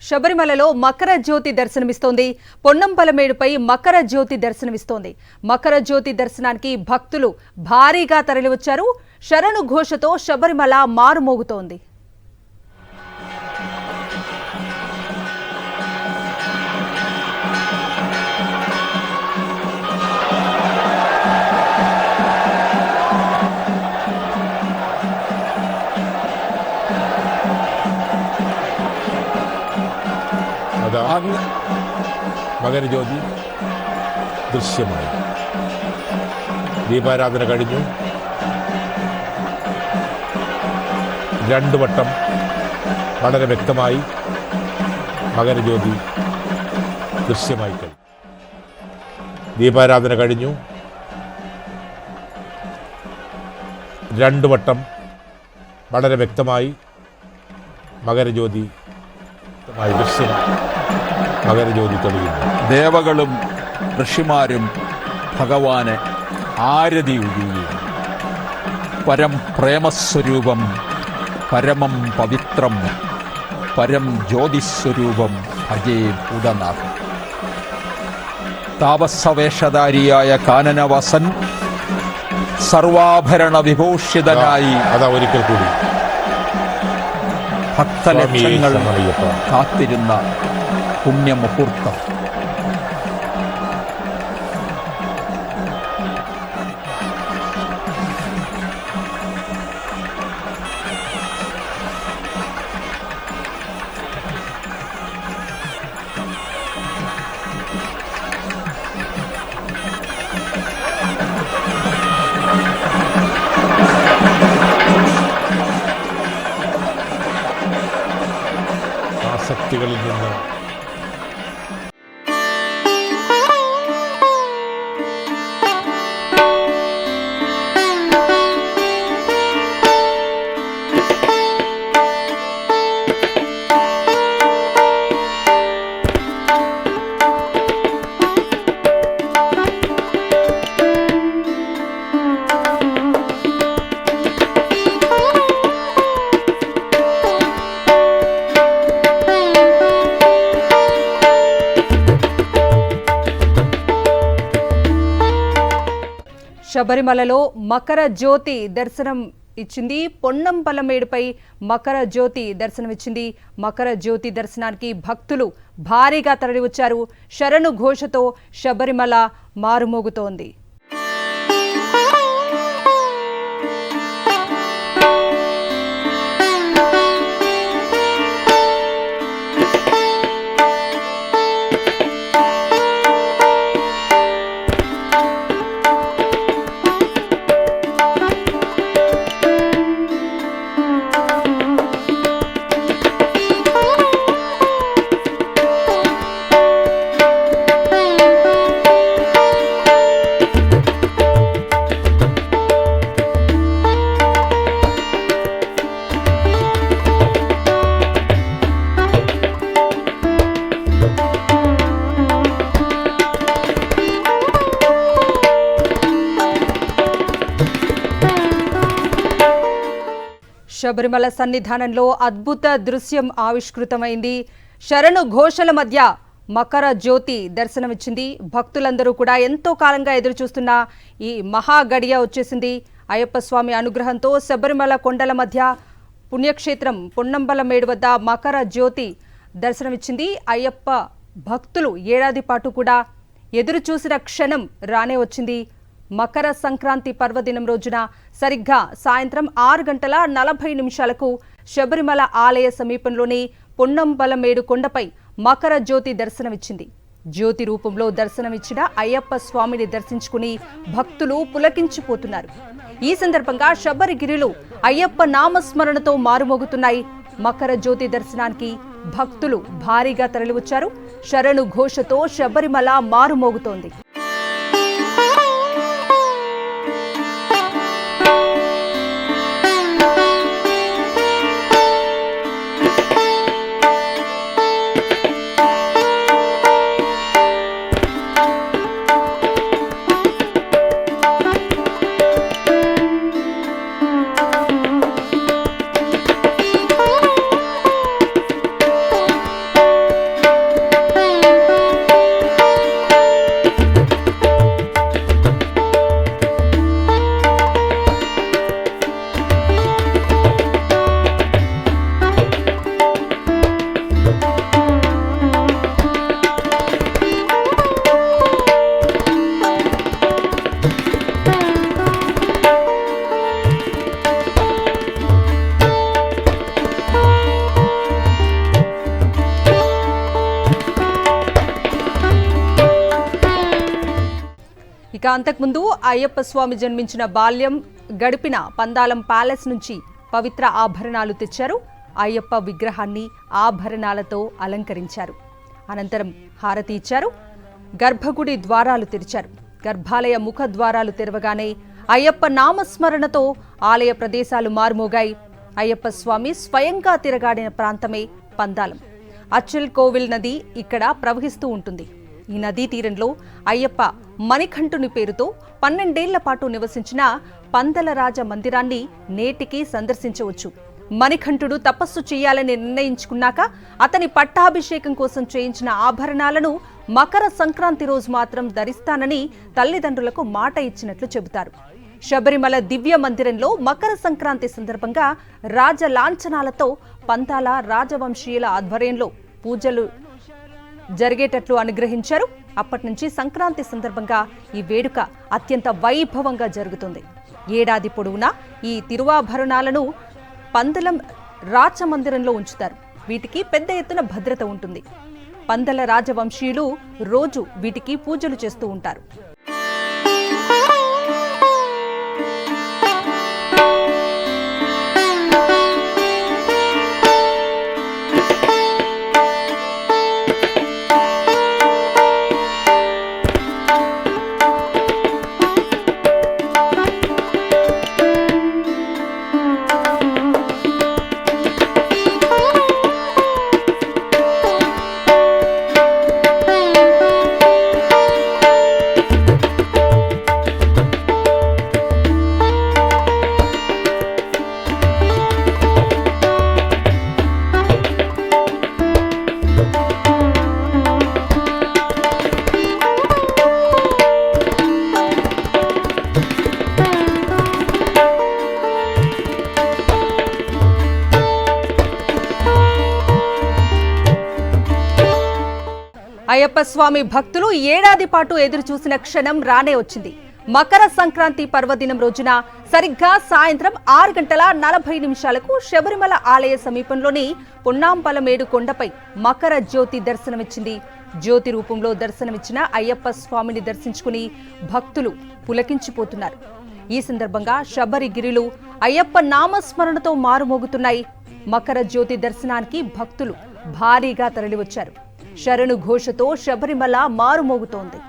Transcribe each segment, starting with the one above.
శబరిమలలో మకర జ్యోతి దర్శనమిస్తోంది. పొన్నంపలమేడుపై మకర జ్యోతి దర్శనమిస్తోంది. మకర జ్యోతి దర్శనానికి భక్తులు భారీగా తరలివచ్చారు. శరణు ఘోషతో శబరిమల మారుమోగుతోంది. മകരജ്യോതി ദൃശ്യമായി. ദീപാരാധന കഴിഞ്ഞു. 2 വട്ടം വളരെ വ്യക്തമായി മകരജ്യോതി ദൃശ്യമായി കഴിഞ്ഞു. ദീപാരാധന കഴിഞ്ഞു. 2 വട്ടം വളരെ വ്യക്തമായി മകരജ്യോതി ദൃശ്യം മകരജ്യോതി തെളിയുന്നു. ദേവകളും ഋഷിമാരും ഭഗവാനെ ആരതി ഉഴിയുകയാണ്. പരം പ്രേമസ്വരൂപം, പരമം പവിത്രം, പരം ജ്യോതിസ്വരൂപം ഭജേ ഭൂതനാഥം. താപസവേഷധാരിയായ കാനനവസൻ സർവാഭരണ വിഭൂഷിതനായി ഒരിക്കൽ കൂടി ഭക്തലക്ഷങ്ങൾ കാത്തിരുന്ന പുണ്യമുഹൂർത്തം. ആസക്തികളിൽ നിന്ന് శబరిమలలో మకర జ్యోతి దర్శనం ఇచ్చింది. పొన్నంపలమేడుపై మకర జ్యోతి దర్శనమిచ్చింది. మకర జ్యోతి దర్శనానికి భక్తులు భారీగా తరలివచ్చారు. శరణు ఘోషతో శబరిమల మారుమోగుతోంది. శబరిమల సన్నిధానంలో అద్భుత దృశ్యం ఆవిష్కృతమైంది. శరణు ఘోషల మధ్య మకర జ్యోతి దర్శనమిచ్చింది. భక్తులందరూ కూడా ఎంతో కాలంగా ఎదురుచూస్తున్న ఈ మహాగడియ వచ్చేసింది. అయ్యప్ప స్వామి అనుగ్రహంతో శబరిమల కొండల మధ్య పుణ్యక్షేత్రం పొన్నంపలమేడు వద్ద మకర జ్యోతి దర్శనమిచ్చింది. అయ్యప్ప భక్తులు ఏడాది పాటు కూడా ఎదురుచూసిన క్షణం రానే వచ్చింది. మకర సంక్రాంతి పర్వదినం రోజున సరిగ్గా సాయంత్రం 6:40 శబరిమల ఆలయ సమీపంలోని పొన్నంపలమేడు కొండపై మకర జ్యోతి దర్శనమిచ్చింది. జ్యోతి రూపంలో దర్శనమిచ్చిన అయ్యప్ప స్వామిని దర్శించుకుని భక్తులు పులకించిపోతున్నారు. ఈ సందర్భంగా శబరిగిరిలు అయ్యప్ప నామస్మరణతో మారుమోగుతున్నాయి. మకర జ్యోతి దర్శనానికి భక్తులు భారీగా తరలివచ్చారు. శరణు ఘోషతో శబరిమల మారుమోగుతోంది. ఇక అంతకుముందు అయ్యప్ప స్వామి జన్మించిన బాల్యం గడిపిన పందాలం ప్యాలెస్ నుంచి పవిత్ర ఆభరణాలు తెచ్చారు. అయ్యప్ప విగ్రహాన్ని ఆభరణాలతో అలంకరించారు. అనంతరం హారతి ఇచ్చారు. గర్భగుడి ద్వారాలు తెరిచారు. గర్భాలయ ముఖ ద్వారాలు తెరవగానే అయ్యప్ప నామస్మరణతో ఆలయ ప్రదేశాలు మారుమోగాయి. అయ్యప్ప స్వామి స్వయంగా తిరగాడిన ప్రాంతమే పందాలం. అచ్చల్ కోవిల్ నది ఇక్కడ ప్రవహిస్తూ ఉంటుంది. ఈ నదీ తీరంలో అయ్యప్ప మణికంఠుని పేరుతో 12 ఏళ్ల పాటు నివసించిన పందలరాజ మందిరాన్ని నేటికి సందర్శించవచ్చు. మణికంఠుడు తపస్సు చేయాలని నిర్ణయించుకున్నాక అతని పట్టాభిషేకం కోసం చేయించిన ఆభరణాలను మకర సంక్రాంతి రోజు మాత్రం ధరిస్తానని తల్లిదండ్రులకు మాట ఇచ్చినట్లు చెబుతారు. శబరిమల దివ్య మందిరంలో మకర సంక్రాంతి సందర్భంగా రాజ లాంఛనాలతో పంతాల రాజవంశీయుల ఆధ్వర్యంలో పూజలు జరిగేటట్లు అనుగ్రహించారు. అప్పటి నుంచి సంక్రాంతి సందర్భంగా ఈ వేడుక అత్యంత వైభవంగా జరుగుతుంది. ఏడాది పొడవునా ఈ తిరువాభరణాలను పందలం రాచమందిరంలో ఉంచుతారు. వీటికి పెద్ద ఎత్తున భద్రత ఉంటుంది. పందల రాజవంశీయులు రోజు వీటికి పూజలు చేస్తూ ఉంటారు. అయ్యప్ప స్వామి భక్తులు ఏడాది పాటు ఎదురు చూసిన క్షణం రానే వచ్చింది. మకర సంక్రాంతి పర్వదినం రోజున సరిగ్గా సాయంత్రం 6:40 శబరిమల ఆలయ సమీపంలోని పొన్నాంపలమేడు కొండపై మకర జ్యోతి దర్శనమిచ్చింది. జ్యోతి రూపంలో దర్శనమిచ్చిన అయ్యప్ప స్వామిని దర్శించుకుని భక్తులు పులకించిపోతున్నారు. ఈ సందర్భంగా శబరిగిరిలు అయ్యప్ప నామస్మరణతో మారుమోగుతున్నాయి. మకర జ్యోతి దర్శనానికి భక్తులు భారీగా తరలివచ్చారు. శరణు ఘోషతో శబరిమల మారుమోగుతోంది.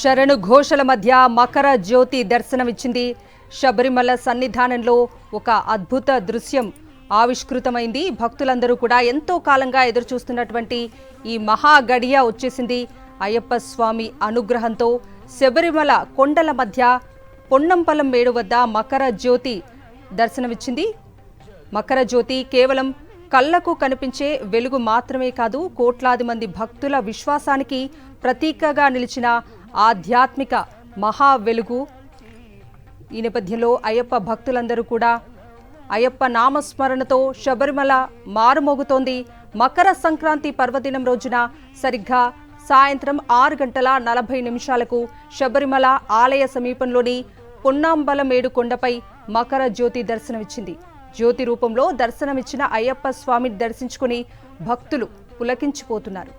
శరణు ఘోషల మధ్య మకర జ్యోతి దర్శనమిచ్చింది. శబరిమల సన్నిధానంలో ఒక అద్భుత దృశ్యం ఆవిష్కృతమైంది. భక్తులందరూ కూడా ఎంతో కాలంగా ఎదురుచూస్తున్నటువంటి ఈ మహా గడియ వచ్చేసింది. అయ్యప్ప స్వామి అనుగ్రహంతో శబరిమల కొండల మధ్య పొన్నంపలం మేడు వద్ద మకర జ్యోతి దర్శనమిచ్చింది. మకర జ్యోతి కేవలం కళ్లకు కనిపించే వెలుగు మాత్రమే కాదు, కోట్లాది మంది భక్తుల విశ్వాసానికి ప్రతీకగా నిలిచిన ఆధ్యాత్మిక మహా వెలుగు. ఈ నేపథ్యంలో అయ్యప్ప భక్తులందరూ కూడా అయ్యప్ప నామస్మరణతో శబరిమల మారుమోగుతోంది. మకర సంక్రాంతి పర్వదినం రోజున సరిగ్గా సాయంత్రం 6:40 శబరిమల ఆలయ సమీపంలోని పొన్నాంబలమేడు కొండపై మకర జ్యోతి దర్శనమిచ్చింది. జ్యోతి రూపంలో దర్శనమిచ్చిన అయ్యప్ప స్వామిని దర్శించుకుని భక్తులు పులకించిపోతున్నారు.